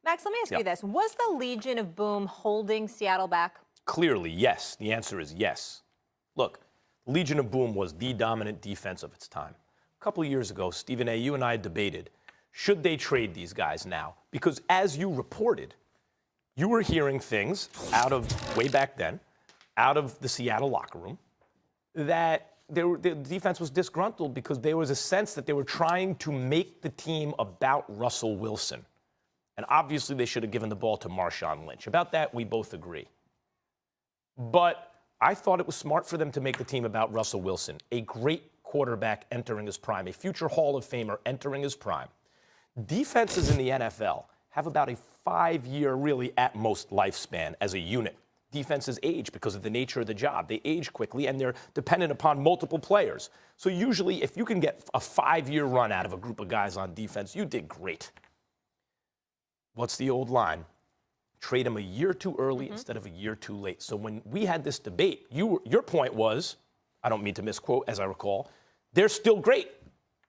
Max, let me ask you this. Was the Legion of Boom holding Seattle back? Clearly, yes. The answer is yes. Look, Legion of Boom was the dominant defense of its time. A couple of years ago, Stephen A., you and I debated, should they trade these guys now? Because as you reported, you were hearing things out of way back then, out of the Seattle locker room, that the defense was disgruntled because there was a sense that they were trying to make the team about Russell Wilson. And obviously, they should have given the ball to Marshawn Lynch. About that, we both agree. But I thought it was smart for them to make the team about Russell Wilson, a great quarterback entering his prime, a future Hall of Famer entering his prime. Defenses in the NFL have about a 5-year, really at most, lifespan as a unit. Defenses age because of the nature of the job. They age quickly, and they're dependent upon multiple players. So usually, if you can get a 5-year run out of a group of guys on defense, you did great. What's the old line? Trade them a year too early instead of a year too late. So when we had this debate, your point was, I don't mean to misquote, as I recall, they're still great.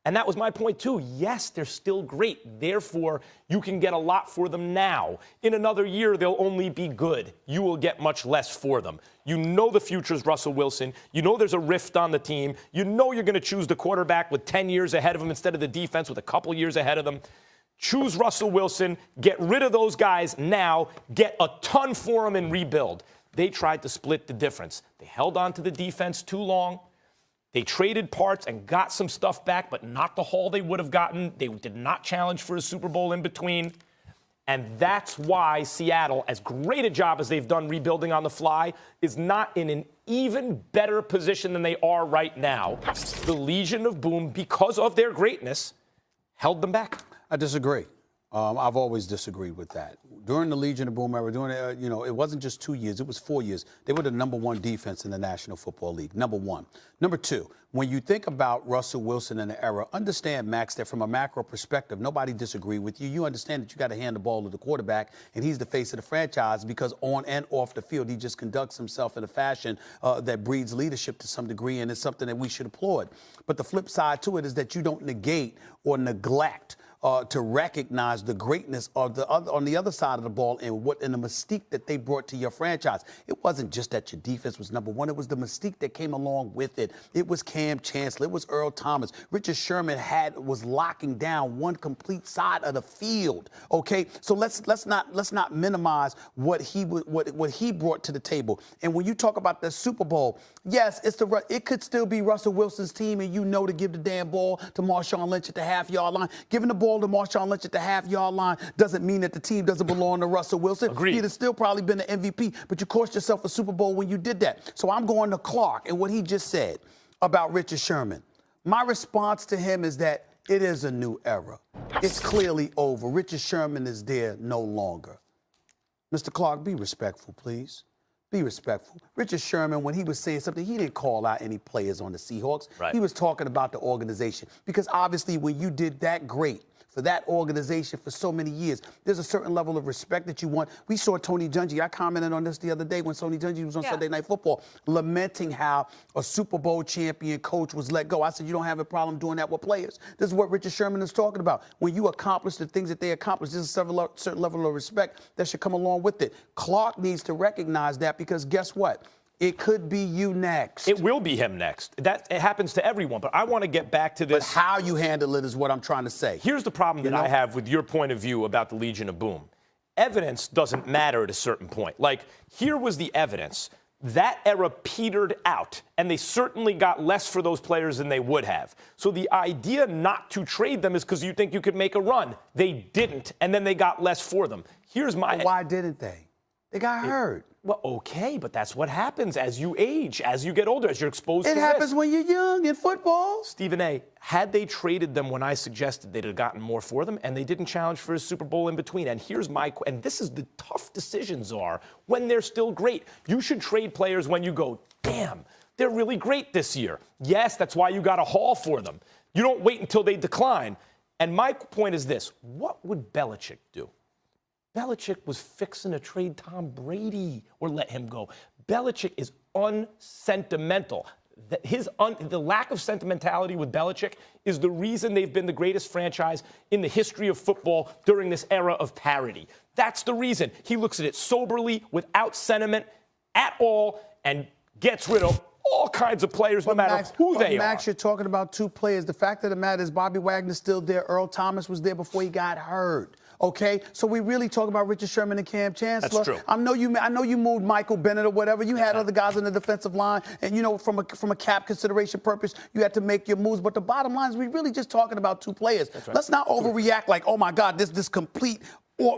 And that was my point, too. Yes, they're still great. Therefore, you can get a lot for them now. In another year, they'll only be good. You will get much less for them. You know the future's Russell Wilson. You know there's a rift on the team. You know you're going to choose the quarterback with 10 years ahead of him instead of the defense with a couple years ahead of them. Choose Russell Wilson, get rid of those guys now, get a ton for them and rebuild. They tried to split the difference. They held on to the defense too long. They traded parts and got some stuff back, but not the haul they would have gotten. They did not challenge for a Super Bowl in between. And that's why Seattle, as great a job as they've done rebuilding on the fly, is not in an even better position than they are right now. The Legion of Boom, because of their greatness, held them back. I disagree. I've always disagreed with that. During the Legion of Boom era, it wasn't just 2 years, it was 4 years. They were the #1 defense in the National Football League, #1. Number two, when you think about Russell Wilson in the era, understand, Max, that from a macro perspective, nobody disagreed with you. You understand that you got to hand the ball to the quarterback, and he's the face of the franchise because on and off the field, he just conducts himself in a fashion that breeds leadership to some degree, and it's something that we should applaud. But the flip side to it is that you don't negate or neglect to recognize the greatness of on the other side of the ball and the mystique that they brought to your franchise. It wasn't just that your defense was #1. It was the mystique that came along with it. It was Cam Chancellor. It was Earl Thomas. Richard Sherman was locking down one complete side of the field. Okay, so let's not minimize what he brought to the table. And when you talk about the Super Bowl, yes, it could still be Russell Wilson's team, and to give the damn ball to Marshawn Lynch at the half-yard line. Giving the ball to Marshawn Lynch at the half-yard line doesn't mean that the team doesn't belong to Russell Wilson. Agreed. He'd have still probably been the MVP, but you cost yourself a Super Bowl when you did that. So I'm going to Clark and what he just said about Richard Sherman. My response to him is that it is a new era. It's clearly over. Richard Sherman is there no longer. Mr. Clark, be respectful, please. Be respectful. Richard Sherman, when he was saying something, he didn't call out any players on the Seahawks. Right. He was talking about the organization. Because obviously when you did that great for that organization for so many years, there's a certain level of respect that you want. We saw Tony Dungy. I commented on this the other day when Tony Dungy was on Sunday Night Football, lamenting how a Super Bowl champion coach was let go. I said, you don't have a problem doing that with players. This is what Richard Sherman is talking about. When you accomplish the things that they accomplish, there's a certain level of respect that should come along with it. Clark needs to recognize that because guess what? It could be you next. It will be him next. It happens to everyone. But I want to get back to this. But how you handle it is what I'm trying to say. Here's the problem that I have with your point of view about the Legion of Boom. Evidence doesn't matter at a certain point. Like, here was the evidence. That era petered out, and they certainly got less for those players than they would have. So the idea not to trade them is because you think you could make a run. They didn't, and then they got less for them. Here's my... But why didn't they? They got hurt. Well, okay, but that's what happens as you age, as you get older, as you're exposed to risk. It happens when you're young in football. Stephen A., had they traded them when I suggested they'd have gotten more for them, and they didn't challenge for a Super Bowl in between. And here's and this is the tough decisions are when they're still great. You should trade players when you go, damn, they're really great this year. Yes, that's why you got a haul for them. You don't wait until they decline. And my point is this, what would Belichick do? Belichick was fixing to trade Tom Brady or let him go. Belichick is unsentimental. the lack of sentimentality with Belichick is the reason they've been the greatest franchise in the history of football during this era of parity. That's the reason. He looks at it soberly, without sentiment at all, and gets rid of all kinds of players, no matter who they are. Max, you're talking about two players. The fact of the matter is Bobby Wagner's still there. Earl Thomas was there before he got hurt. Okay, so we really talk about Richard Sherman and Cam Chancellor. That's true. I know you moved Michael Bennett or whatever. You had other guys on the defensive line, and from a cap consideration purpose, you had to make your moves. But the bottom line is we really just talking about two players. Right. Let's not overreact like, oh my God, this complete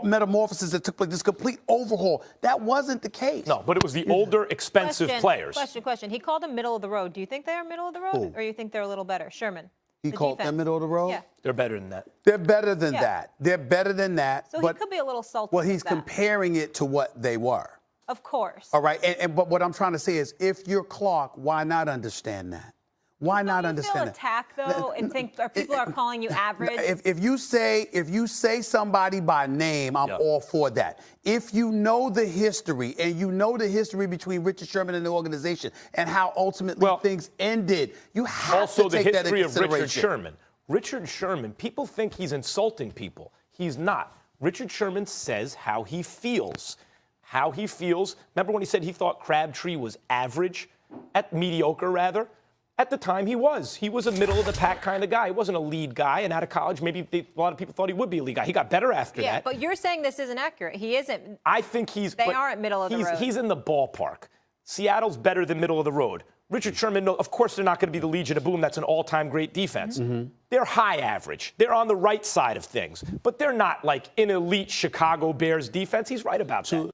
metamorphosis that took place, this complete overhaul. That wasn't the case. No, but it was the older, expensive players. Question. He called them middle of the road. Do you think they're middle of the road, or do you think they're a little better? Sherman. He called them middle of the road? Yeah. They're better than that. They're better than that. They're better than that. So he could be a little salty. Well, he's comparing it to what they were. Of course. All right. But what I'm trying to say is, if you're Clark, why not understand that? Why not understand that? Attack though, and think people are calling you average. If you say somebody by name, I'm all for that. If you know the history, and you know the history between Richard Sherman and the organization, and how ultimately things ended, you have to take that into consideration. Also, the history of Richard Sherman. Richard Sherman, people think he's insulting people. He's not. Richard Sherman says how he feels. How he feels. Remember when he said he thought Crabtree was average, mediocre rather? At the time, he was. He was a middle-of-the-pack kind of guy. He wasn't a lead guy. And out of college, maybe a lot of people thought he would be a lead guy. He got better after that. Yeah, but you're saying this isn't accurate. He isn't. I think he's. They aren't middle of the road. He's in the ballpark. Seattle's better than middle of the road. Richard Sherman, of course, they're not going to be the Legion of Boom. That's an all-time great defense. Mm-hmm. They're high average. They're on the right side of things. But they're not like an elite Chicago Bears defense. He's right about that.